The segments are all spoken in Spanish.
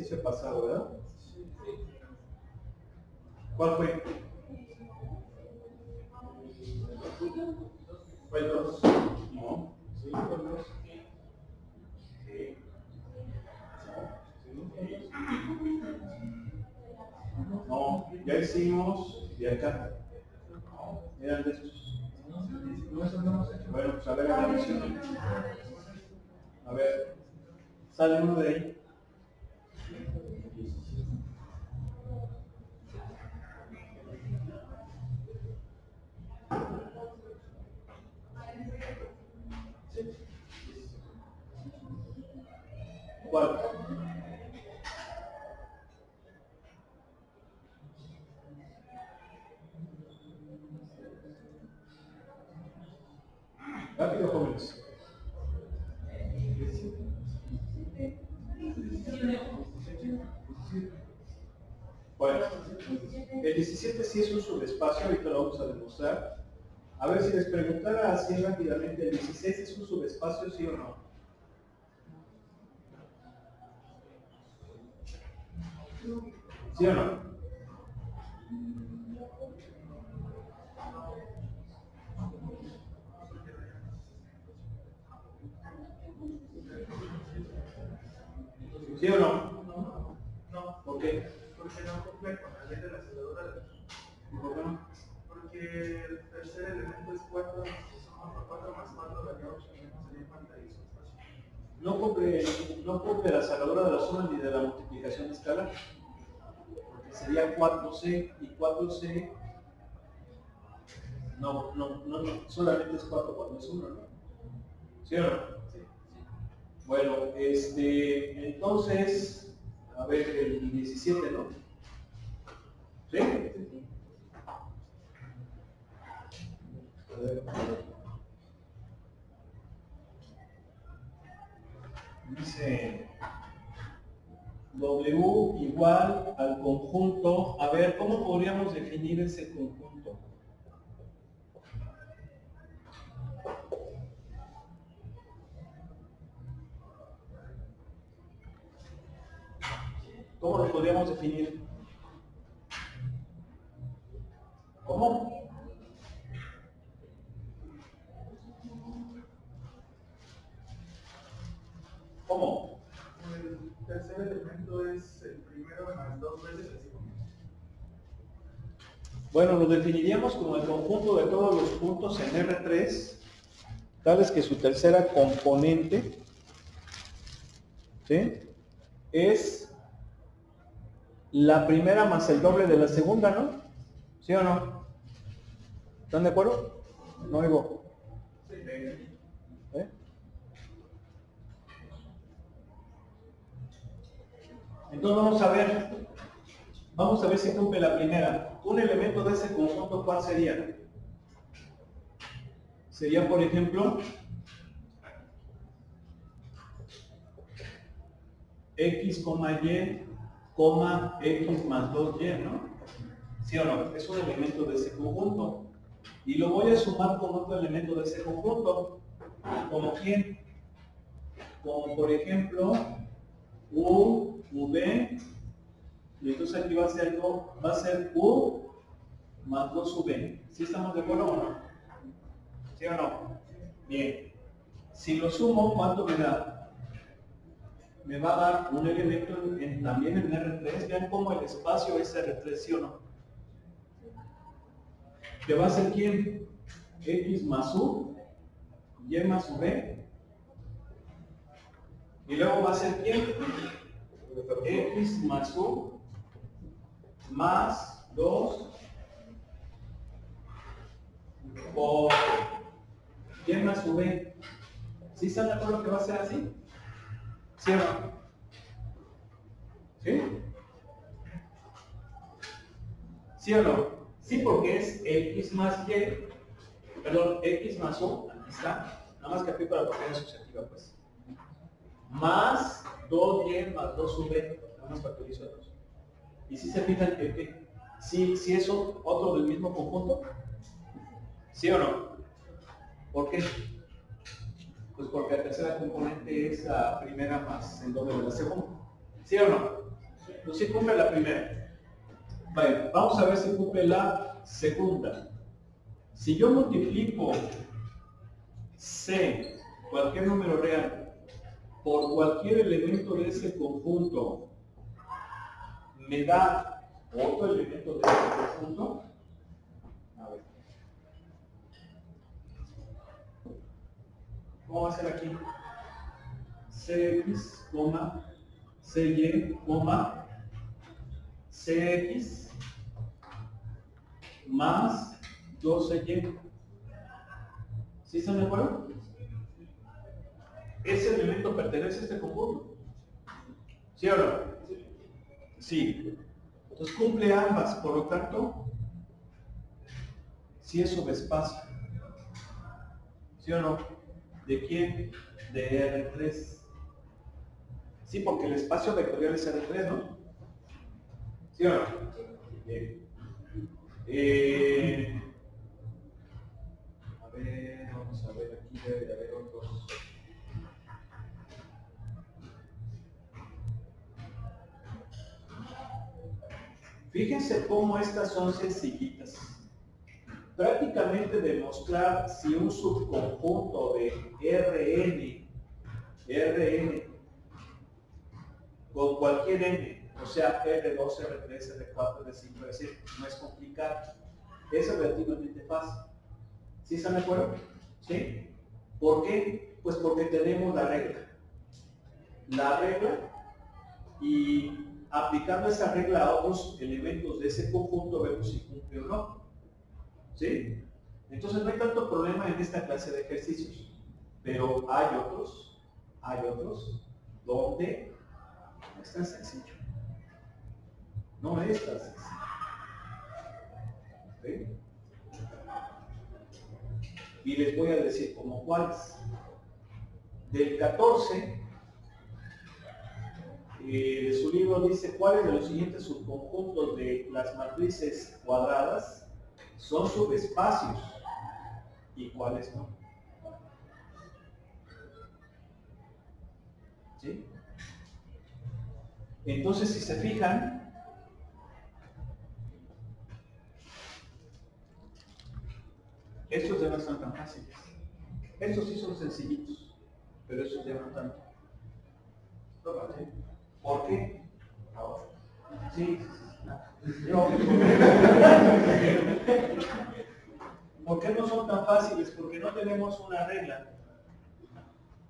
ejercicio pasado, ¿verdad? ¿Cuál fue? ¿Fue el 2? No. ¿Sí? ¿Fue el 2? Sí. No, ya hicimos de acá. Eran de estos. Bueno, pues a ver, atención. A ver, sale uno de ahí. ¿Cuál? Rápido, jóvenes. Bueno, el 17 sí es un subespacio, ahorita lo vamos a demostrar. A ver si les preguntara así rápidamente, ¿el 16 es un subespacio, sí o no? ¿Sí o no? ¿Sí o no? No. ¿Por qué? Porque no cumple con la ley de la aceleradora de luz. ¿Y por qué no? Porque el tercer elemento es 4, sumamos 4 más 4 daría 8, sería 40 y No cumple la salvadora de la suma ni de la multiplicación de escala. Porque sería 4C y 4C. No, solamente es 4 cuando es 1, ¿no? ¿Sí o no? Sí. Bueno, entonces, a ver, el 17, ¿no? ¿Sí? A ver. Dice W igual al conjunto. A ver, ¿cómo podríamos definir ese conjunto? ¿Cómo lo podríamos definir? ¿Cómo? ¿Cómo? el tercer elemento es el primero más 2 veces el segundo. Bueno, lo definiríamos como el conjunto de todos los puntos en R3, tales que su tercera componente, ¿sí?, es la primera más el doble de la segunda, ¿no? ¿Sí o no? ¿Están de acuerdo? No oigo. Sí. ¿Eh? Entonces vamos a ver si cumple la primera. Un elemento de ese conjunto, ¿cuál sería? Sería, por ejemplo, x, y, x más 2y, ¿no? ¿Sí o no? Es un elemento de ese conjunto. Y lo voy a sumar con otro elemento de ese conjunto. ¿Como quién? Como por ejemplo, u, v, y entonces aquí va a ser u más 2v. ¿Sí estamos de acuerdo o no? ¿Sí o no? Bien. Si lo sumo, ¿cuánto me da? Me va a dar un elemento también en R3. Vean cómo el espacio es R3, ¿sí o no? ¿Que va a ser quién? X más U, Y más V. Y luego va a ser quién? X más U más 2 por Y más V. ¿Sí están de acuerdo que va a ser así? ¿Sí o no? ¿Sí? ¿Sí o no? Sí, porque es X más Y, perdón, X más U, aquí está, nada más que aquí para poner asociativa, pues. Más 2Y más 2V, nada más factorizo a 2. Y si se fijan que sí es otro del mismo conjunto, ¿sí o no? ¿Por qué? Pues porque la tercera componente es la primera más el doble de la segunda, ¿sí o no? Entonces sí cumple la primera. Vale, vamos a ver si cumple la segunda. Si yo multiplico C, cualquier número real, por cualquier elemento de ese conjunto, me da otro elemento de ese conjunto. A ver. ¿Cómo va a ser aquí? Cx, Cy, Cx más 12y. ¿Sí están de acuerdo? Ese elemento pertenece a este conjunto. ¿Sí o no? Sí. Entonces cumple ambas, por lo tanto, sí es subespacio. ¿Sí o no? ¿De quién? De R3. Sí, porque el espacio vectorial es R3, ¿no? ¿Sí o no? Bien. A ver, vamos a ver, aquí debe de haber otros. Fíjense cómo estas son sencillitas. Prácticamente demostrar si un subconjunto de Rn con cualquier n, o sea, R2, R3, R4, R5, R6, no es complicado. Es relativamente fácil. ¿Sí están de acuerdo? ¿Sí? ¿Por qué? Pues porque tenemos la regla. La regla, y aplicando esa regla a otros elementos de ese conjunto vemos si cumple o no. ¿Sí? Entonces no hay tanto problema en esta clase de ejercicios. Pero hay otros donde no es tan sencillo. No es tan sencillo. ¿Sí? Y les voy a decir como cuáles. Del 14, de su libro dice cuáles de los siguientes subconjuntos de las matrices cuadradas son subespacios y cuáles no. ¿Sí? Entonces, si se fijan, estos ya no son tan fáciles. Estos sí son sencillitos, pero estos ya no tanto. ¿Por qué? Ahora. Sí. No. ¿Por qué no son tan fáciles? Porque no tenemos una regla.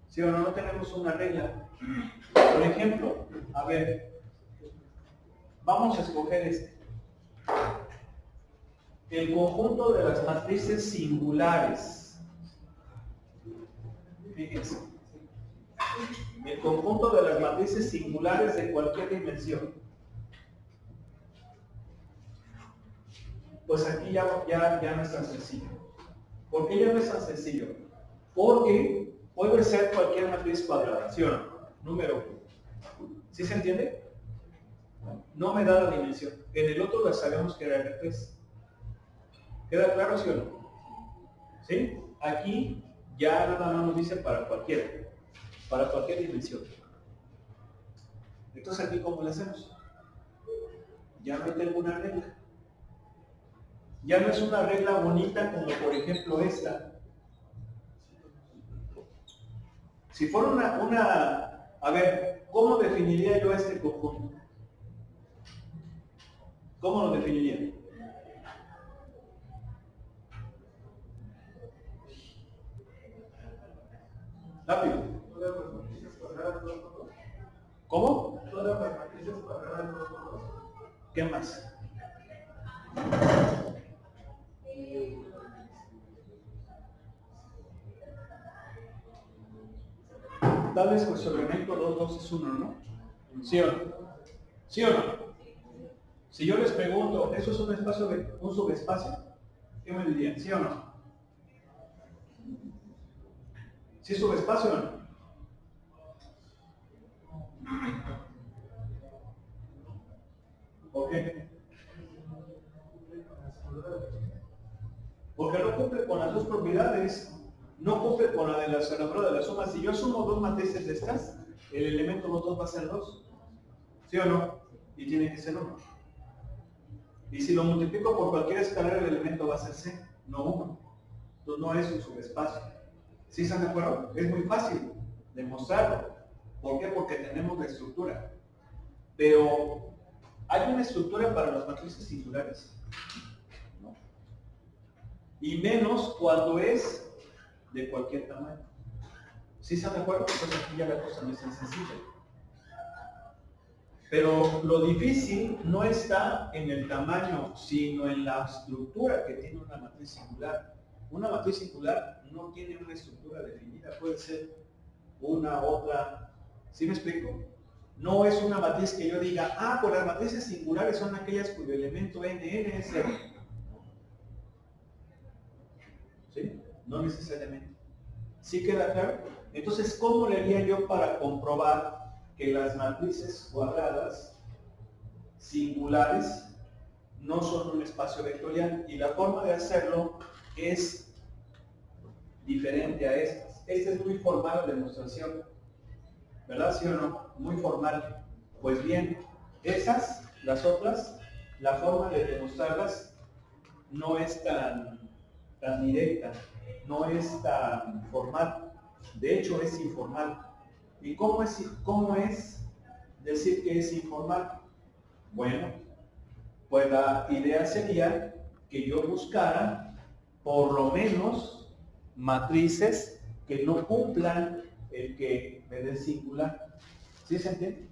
¿Sí o no? No tenemos una regla. Por ejemplo, a ver, vamos a escoger este. El conjunto de las matrices singulares. Fíjense. El conjunto de las matrices singulares de cualquier dimensión. Pues aquí ya no es tan sencillo. ¿Por qué ya no es tan sencillo? Porque puede ser cualquier matriz cuadrada, ¿sí o no? Número 1. ¿Sí se entiende? No me da la dimensión. En el otro ya sabemos que era R3. ¿Queda claro, sí o no? ¿Sí? Aquí ya nada más nos dice para cualquier dimensión. Entonces aquí ¿cómo lo hacemos? Ya no tengo una regla. Ya no es una regla bonita como por ejemplo esta. Si fuera a ver, ¿cómo definiría yo este conjunto? ¿Cómo lo definiría? Rápido. ¿Cómo? ¿Qué más? Tal vez con sobreaumento 2, 2 es 1, ¿no? ¿Sí o no? ¿Sí o no? Si yo les pregunto, ¿eso es un subespacio? ¿Qué me dirían? ¿Sí o no? ¿Sí es subespacio o no? ¿Por qué? Porque no cumple con las dos propiedades. No cumple con la de la sumatoria de la suma. Si yo sumo dos matrices de estas, el elemento 2 va a ser 2. ¿Sí o no? y tiene que ser 1. Y si lo multiplico por cualquier escalar, el elemento va a ser C, no 1. Entonces no es un subespacio. ¿Sí están de acuerdo? Es muy fácil demostrarlo. ¿Por qué? Porque tenemos la estructura. Pero hay una estructura para las matrices singulares, ¿no? Y menos cuando es de cualquier tamaño. ¿Sí están de acuerdo? Entonces aquí ya la cosa no es tan sencilla. Pero lo difícil no está en el tamaño, sino en la estructura que tiene una matriz singular. Una matriz singular no tiene una estructura definida, puede ser una, otra. ¿Sí me explico? No es una matriz que yo diga, pues las matrices singulares son aquellas cuyo elemento n es 0. ¿Sí? No necesariamente. ¿Sí queda claro? Entonces, ¿cómo le haría yo para comprobar que las matrices cuadradas singulares no son un espacio vectorial? Y la forma de hacerlo es diferente a estas. Esta es muy formal la demostración, ¿verdad? ¿Sí o no? Muy formal. Pues bien, esas, las otras, la forma de demostrarlas no es tan directa, no es tan formal. De hecho, es informal. ¿Y cómo es decir que es informal? Bueno, pues la idea sería que yo buscara por lo menos matrices que no cumplan el que me dé singular. ¿Sí se entiende?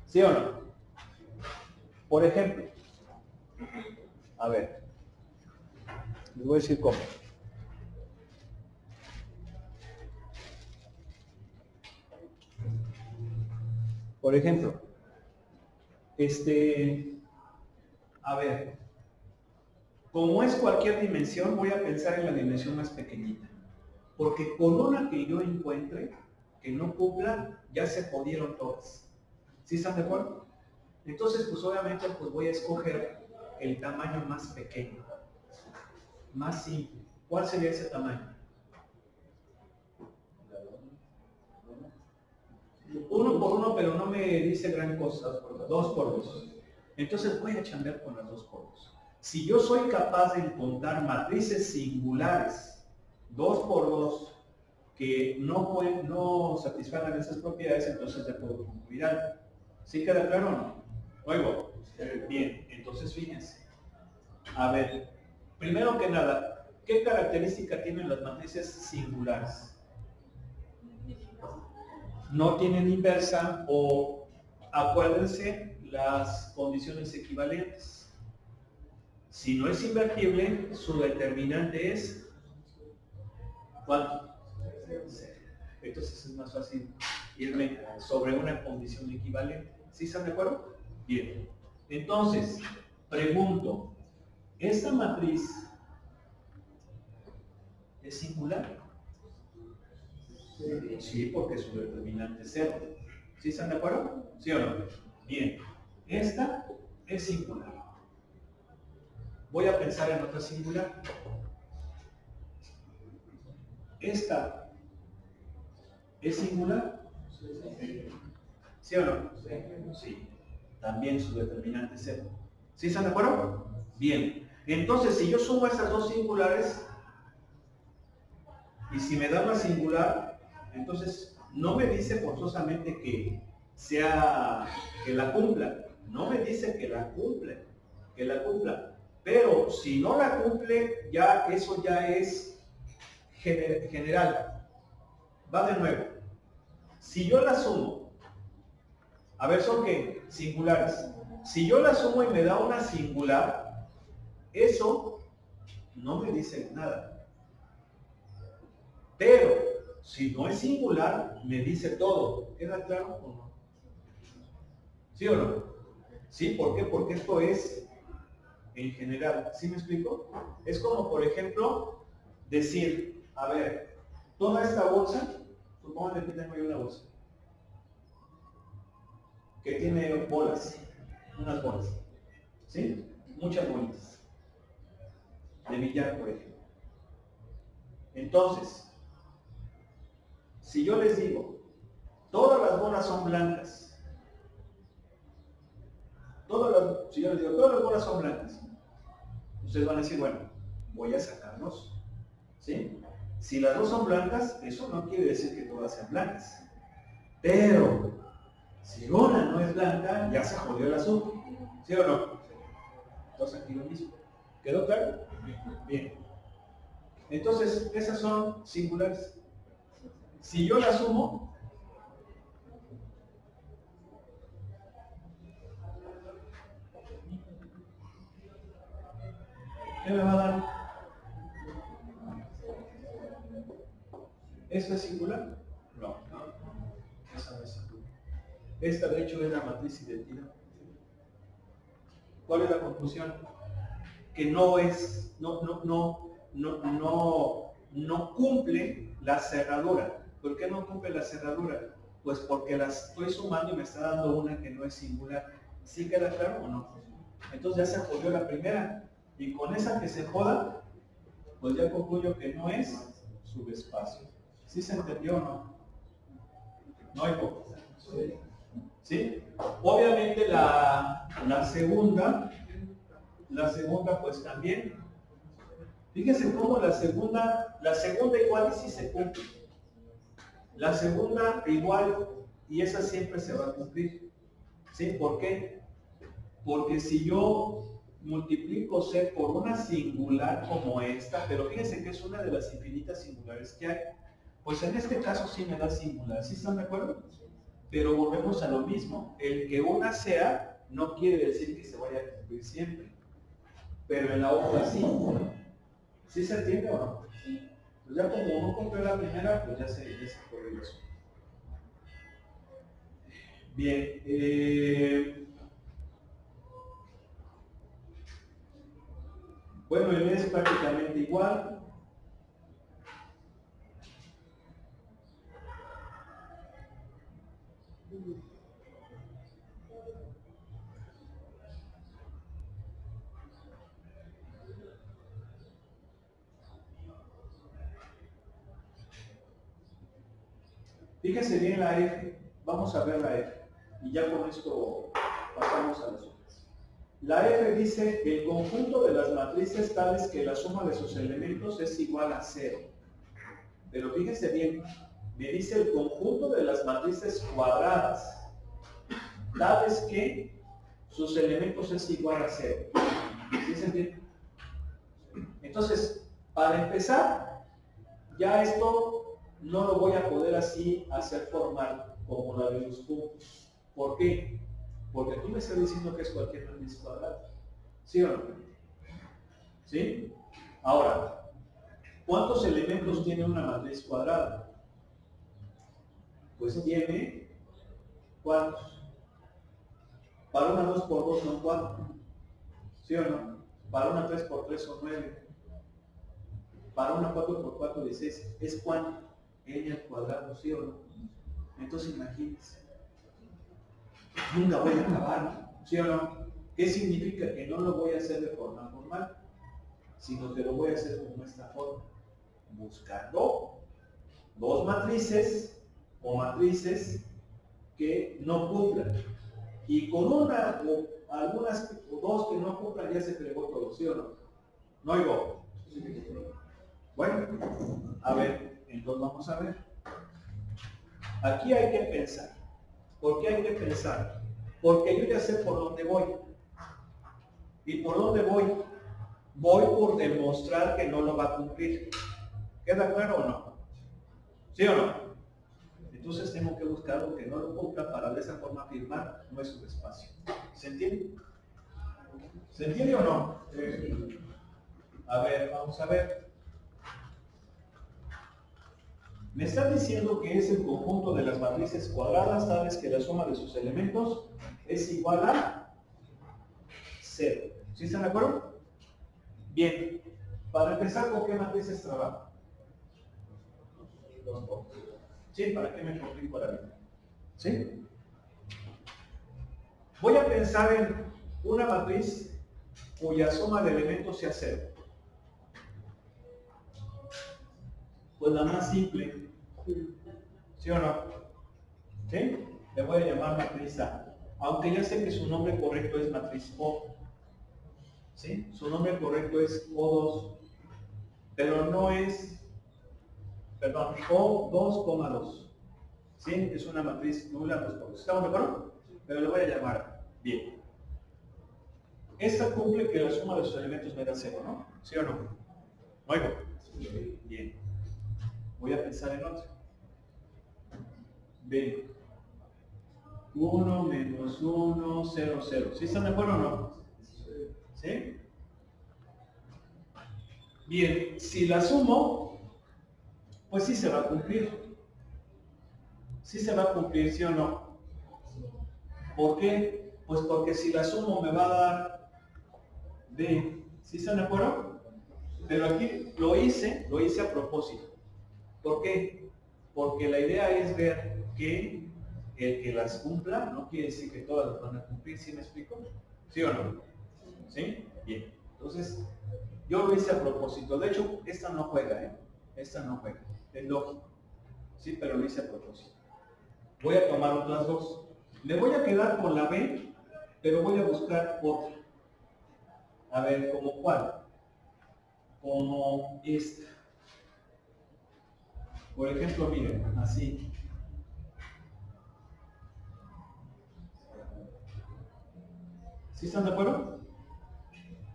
¿Sí o no? Por ejemplo, a ver, les voy a decir cómo. Por ejemplo, a ver, como es cualquier dimensión, voy a pensar en la dimensión más pequeñita. Porque con una que yo encuentre que no cumpla, ya se jodieron todas. ¿Sí están de acuerdo? Entonces, pues obviamente pues voy a escoger el tamaño más pequeño, más simple. ¿Cuál sería ese tamaño? 1 por 1, pero no me dice gran cosa. 2 por 2. Entonces voy a chambear con las 2 por 2. Si yo soy capaz de encontrar matrices singulares 2 por 2 que no satisfagan esas propiedades, entonces ya puedo concluir algo. ¿Sí queda claro o no? Oigo. Bien, entonces fíjense. A ver, primero que nada, ¿qué característica tienen las matrices singulares? No tienen inversa o, acuérdense, las condiciones equivalentes. Si no es invertible, su determinante es ¿cuánto? Entonces es más fácil irme sobre una condición equivalente. ¿Sí están de acuerdo? Bien. Entonces, pregunto, ¿esta matriz es singular? Sí, porque su determinante es 0. ¿Sí están de acuerdo? ¿Sí o no? Bien. Esta es singular. Voy a pensar en otra singular. Esta es singular. ¿Sí o no? Sí. También su determinante es 0. ¿Sí están de acuerdo? Bien. Entonces, si yo sumo esas dos singulares, y si me da una singular, entonces no me dice forzosamente que la cumpla. No me dice que la cumpla. Pero si no la cumple, ya eso ya es general. Va de nuevo. Si yo la sumo, a ver, ¿son qué? Singulares. Si yo la sumo y me da una singular, eso no me dice nada. Pero si no es singular, me dice todo. ¿Queda claro o no? ¿Sí o no? ¿Sí? ¿Por qué? Porque esto es en general. ¿Sí me explico? Es como, por ejemplo, decir, a ver, toda esta bolsa, supóngale que tengo yo una bolsa, que tiene bolas, unas bolas, ¿sí? Muchas bolitas, de billar, por ejemplo. Entonces, si yo les digo, todas las bolas son blancas, Si yo les digo, todas las bolas son blancas, ustedes van a decir, bueno, voy a sacarlos, ¿sí? Si las dos son blancas, eso no quiere decir que todas sean blancas. Pero, si una no es blanca, ya se jodió el asunto, ¿sí o no? Entonces aquí lo mismo. ¿Quedó claro? Bien. Entonces, esas son singulares. Si yo las sumo, ¿qué me va a dar? ¿Esta es singular? No. Esa no es singular. Esta de hecho es la matriz identidad. ¿Cuál es la conclusión? Que no cumple la cerradura. ¿Por qué no cumple la cerradura? Pues porque las estoy sumando y me está dando una que no es singular. ¿Sí queda claro o no? Entonces ya se jodió la primera. Y con esa que se joda, pues ya concluyo que no es subespacio. ¿Sí se entendió o no? No hay poco. ¿Sí? Obviamente la segunda pues también. Fíjense cómo la segunda igual sí se cumple. La segunda igual, y esa siempre se va a cumplir. ¿Sí? ¿Por qué? Porque si yo multiplico C por una singular como esta, pero fíjense que es una de las infinitas singulares que hay, pues en este caso sí me da singular. ¿Sí están de acuerdo? Pero volvemos a lo mismo. El que una sea no quiere decir que se vaya a cumplir siempre. Pero en la otra sí. ¿Sí se entiende o no? Pues ya como uno cumplió la primera, pues ya se corrió eso. Bien. Bueno, el es prácticamente igual. Fíjense bien la F, vamos a ver la F, y ya con esto pasamos a las otras. La F dice que el conjunto de las matrices tales que la suma de sus elementos es igual a 0. Pero fíjense bien, me dice el conjunto de las matrices cuadradas tales que sus elementos es igual a 0. ¿Sí se entiende? Entonces, para empezar, ya esto no lo voy a poder así hacer formal como la de los puntos. ¿Por qué? Porque tú me estás diciendo que es cualquier matriz cuadrada. ¿Sí o no? ¿Sí? Ahora, ¿cuántos elementos tiene una matriz cuadrada? Pues tiene, ¿cuántos? Para una 2 por 2 son 4. ¿Sí o no? Para una 3 por 3 son 9. Para una 4 por 4, 16. ¿Es cuánto? N al cuadrado, ¿sí o no? Entonces imagínense. Nunca voy a acabar, ¿sí o no? ¿Qué significa? Que no lo voy a hacer de forma formal, sino que lo voy a hacer como esta forma. Buscando dos matrices o matrices que no cumplan. Y con una o algunas o dos que no cumplan ya se fregó todo, ¿sí o no? No oigo. Bueno, a ver, entonces vamos a ver. Aquí hay que pensar. ¿Por qué hay que pensar? Porque yo ya sé por dónde voy. ¿Y por dónde voy? Voy por demostrar que no lo va a cumplir. ¿Queda claro o no? ¿Sí o no? Entonces tengo que buscar algo que no lo cumpla para de esa forma afirmar no es subespacio. ¿Se entiende? ¿Se entiende o no? A ver, vamos a ver. Me está diciendo que es el conjunto de las matrices cuadradas tales que la suma de sus elementos es igual a 0. ¿Sí están de acuerdo? Bien. Para empezar, ¿con qué matrices trabajo? ¿Sí? ¿Para qué me complico la vida? ¿Sí? Voy a pensar en una matriz cuya suma de elementos sea 0. Pues la más simple. ¿Sí o no? ¿Sí? Le voy a llamar matriz A. Aunque ya sé que su nombre correcto es matriz O. ¿Sí? Su nombre correcto es O2. Pero no es, perdón, O2,2. ¿Sí? Es una matriz nula 2,2. ¿Estamos de acuerdo? Pero le voy a llamar bien. Esta cumple que la suma de sus elementos me da 0, ¿no? ¿Sí o no? ¿No oigo? Bien. Voy a pensar en otro. Bien. 1 menos 1, 0, 0. ¿Sí están de acuerdo o no? ¿Sí? Bien, si la sumo, pues sí se va a cumplir. Sí se va a cumplir, ¿sí o no? ¿Por qué? Pues porque si la sumo me va a dar B. ¿Sí están de acuerdo? Pero aquí lo hice a propósito. ¿Por qué? Porque la idea es ver que el que las cumpla no quiere decir que todas las van a cumplir. ¿Sí me explico? ¿Sí o no? ¿Sí? Bien. Entonces, yo lo hice a propósito. De hecho, esta no juega, ¿eh? Esta no juega. Es lógico. Sí, pero lo hice a propósito. Voy a tomar otras dos. Me voy a quedar con la B, pero voy a buscar otra. A ver, ¿como cuál? Como esta. Por ejemplo, miren, así. ¿Sí están de acuerdo?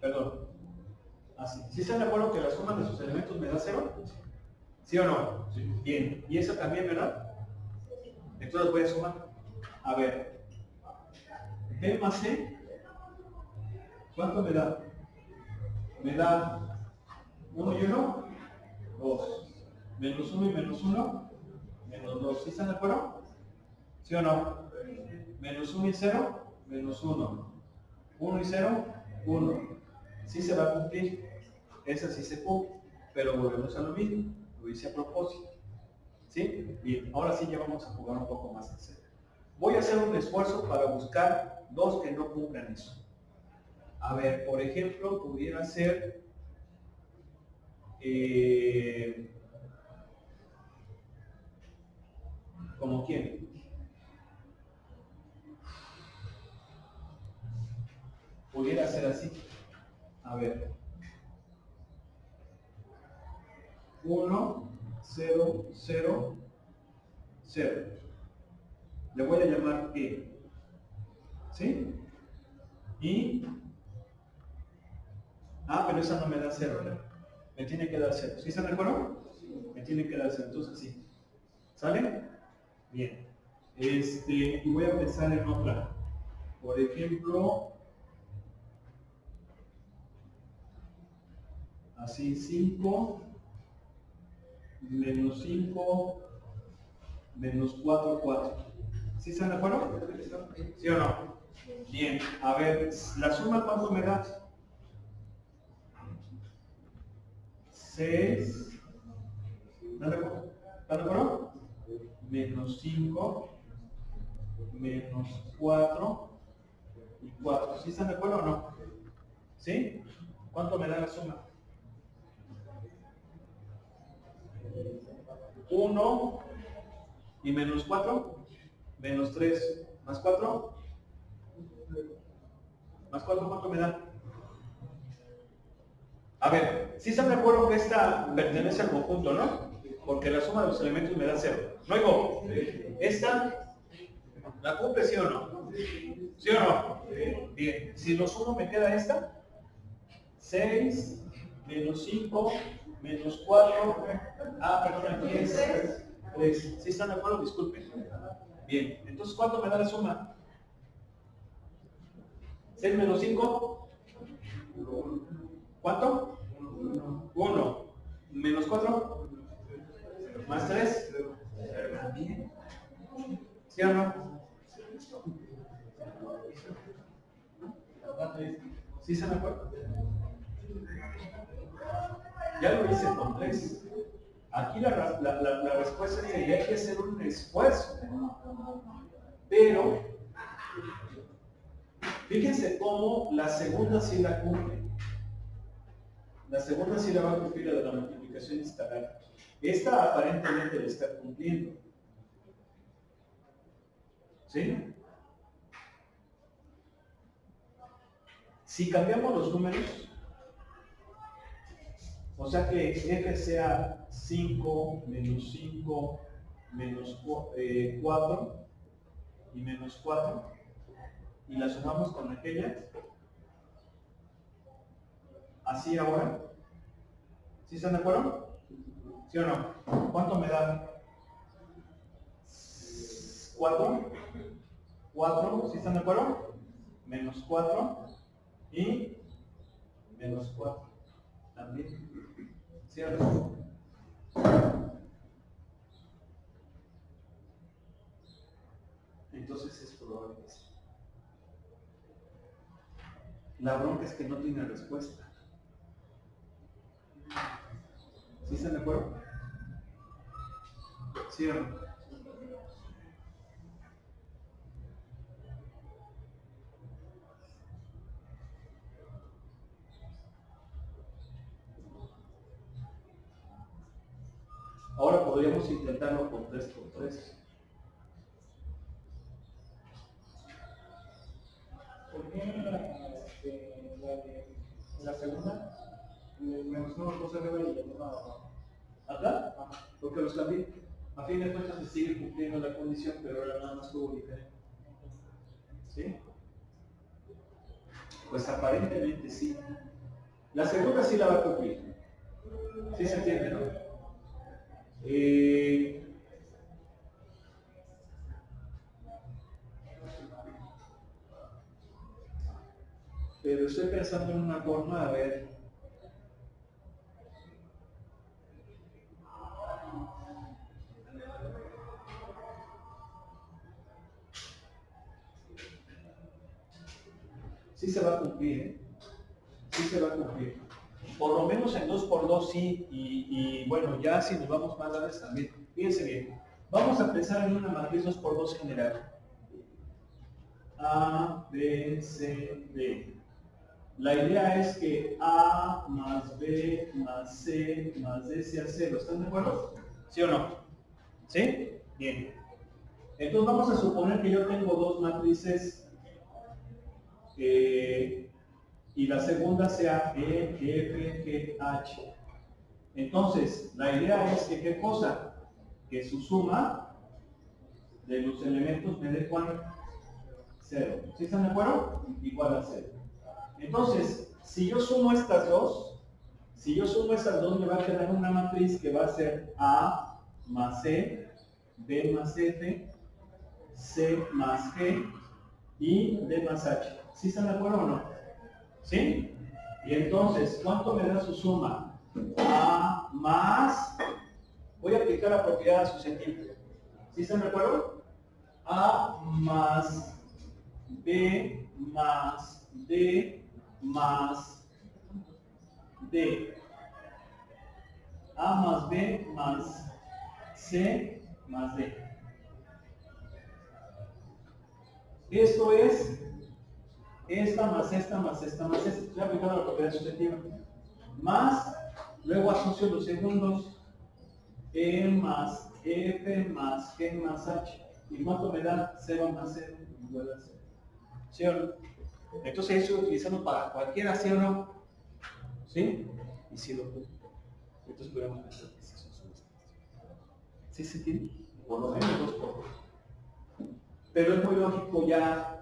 Perdón. Así. ¿Sí están de acuerdo que la suma de sus elementos me da 0? ¿Sí o no? Sí. Bien. ¿Y esa también, verdad? Entonces voy a sumar. A ver. B más C. ¿Cuánto me da? Me da 1 y 1, 2. Menos 1 y menos 1, menos 2. ¿Sí están de acuerdo? ¿Sí o no? Menos 1 y 0, menos 1. 1 y 0, 1. Sí se va a cumplir. Esa sí se cumple. Pero volvemos a lo mismo. Lo hice a propósito. ¿Sí? Bien. Ahora sí ya vamos a jugar un poco más en serio. Voy a hacer un esfuerzo para buscar dos que no cumplan eso. A ver, por ejemplo, pudiera ser ¿como quién? Pudiera ser así. A ver. 1, 0, 0, 0. Le voy a llamar E. ¿Sí? Y... pero esa no me da 0. Me tiene que dar 0. ¿Sí están de acuerdo? Me tiene que dar 0. Entonces sí. ¿Sale? Bien. Y voy a pensar en otra. Por ejemplo, así 5 menos 5 menos 4, 4. ¿Sí están de acuerdo? ¿Sí o no? Bien. A ver, ¿la suma cuánto me da? 6. ¿Están de acuerdo? Menos 5 menos 4 y 4. ¿Sí están de acuerdo o no? ¿Sí? ¿Cuánto me da la suma? 1 y menos 4, menos 3, más 4. Más 4, ¿cuánto me da? A ver, ¿sí están de acuerdo que esta pertenece al conjunto, no? Porque la suma de los elementos me da 0. ¿No digo? ¿Esta la cumple, sí o no? ¿Sí o no? Bien, si lo sumo me queda esta. 6 menos 5 menos 4. Perdón, aquí es 3. ¿Sí están de acuerdo? Disculpen. Bien, entonces ¿cuánto me da la suma? 6 menos 5. ¿Cuánto? 1. Menos 4. Más 3. Bien. ¿Sí o no? ¿Sí se me acuerda? Ya lo hice con 3. Aquí la respuesta es que hay que hacer un esfuerzo. Pero, fíjense cómo la segunda sí la cumple. La segunda sí la va a cumplir, la de la multiplicación instalar. Esta aparentemente la está cumpliendo. ¿Sí? Si cambiamos los números, o sea que f sea 5 menos 5 menos 4 y menos 4, y la sumamos con aquella, así ahora, ¿sí están de acuerdo? ¿Sí o no? ¿Cuánto me da? 4, 4, ¿sí están de acuerdo? Menos 4 y menos 4 también, ¿cierto? Entonces es probable que sí. La bronca es que no tiene respuesta. ¿Sí están de acuerdo? ¿Sí o no? Ahora podríamos intentarlo con 3 por 3. ¿Por qué la segunda? Menos 1 2 arriba y el 1 abajo. ¿Acá? Porque los cambié. A fin de cuentas se sigue cumpliendo la condición, pero ahora nada más tuvo diferente. ¿Sí? Pues aparentemente sí. La segunda sí la va a cumplir. ¿Sí se entiende, no? Pero estoy pensando en una forma, a ver. Sí se va a cumplir, ¿eh? Sí se va a cumplir. Por lo menos en 2 por 2 sí, y bueno, ya si nos vamos más grandes también. Fíjense bien, vamos a pensar en una matriz 2 por 2 general. A, B, C, D. La idea es que A más B más C más D sea 0. ¿Están de acuerdo? ¿Sí o no? ¿Sí? Bien. Entonces vamos a suponer que yo tengo dos matrices y la segunda sea E, F, G, H. Entonces, la idea es que, ¿qué cosa? Que su suma de los elementos me dé ¿cuánto? 0. ¿Sí están de acuerdo? Igual a 0. Entonces, si yo sumo estas dos, me va a quedar una matriz que va a ser A más C, B más F, C más G y D más H. ¿Sí están de acuerdo o no? ¿Sí? Y entonces, ¿cuánto me da su suma? A más, voy a aplicar la propiedad susceptible. ¿Sí están de acuerdo? A más B más D más D. A más B más C más D. Esto es esta más esta más esta más esta. Estoy aplicando la propiedad sustantiva. Más, luego asocio los segundos. E más F más G más H. ¿Y cuánto me da? 0 más 0 igual a 0. ¿Sí o no? Entonces eso utilizando para cualquiera, ¿sí o no? ¿Sí? Y si lo entonces podemos pensar que sí son sumas. ¿Sí se entiende? Por lo menos 2 por 2. Pero es muy lógico ya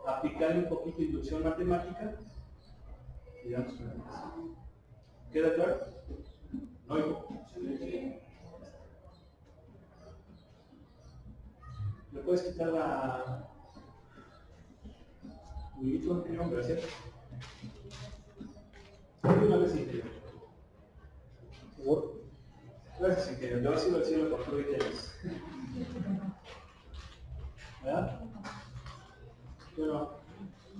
aplicarle un poquito de inducción matemática y darnos una explicación. ¿Queda claro? No oigo. ¿Le puedes quitar la... Wilito, anterior? Gracias. Una vez interior. Por favor. Gracias, ingeniero. Yo así lo cielo por todo y tenis. ¿Verdad? Bueno,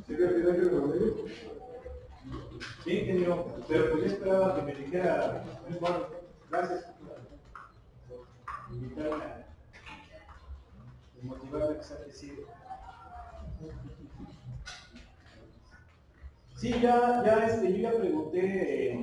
¿sí que lo digo? Sí, ingeniero, pero pues yo esperaba que me dijera, bueno, gracias por invitarme a motivarme a que sea crecido. Sí, yo ya pregunté